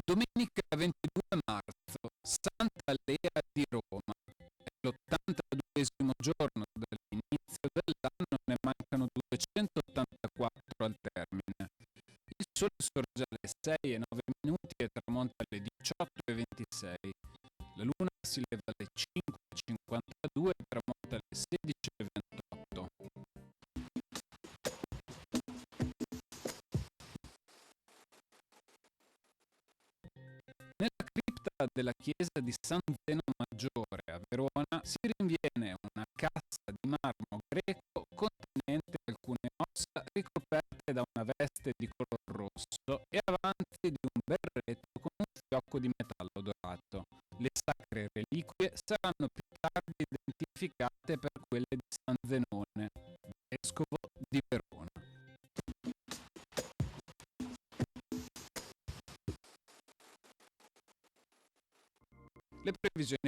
Domenica 22 marzo, Santa Lea di Roma. È l'82esimo giorno dall'inizio dell'anno, ne mancano 284 al termine. Il sole sorge alle 6 e 9 minuti e tramonta alle 18 e 26. La luna si leva alle 5 e 52 e tramonta alle 16 e 28. Nella cripta della chiesa di San Zeno Maggiore a Verona si rinviene una cassa di marmo greco contenente alcune ossa ricoperte da una veste di color rosso e avanti di un berretto con un fiocco di metallo dorato. Le sacre reliquie saranno più tardi identificate per quelle di San Zenone, vescovo di Verona. Le previsioni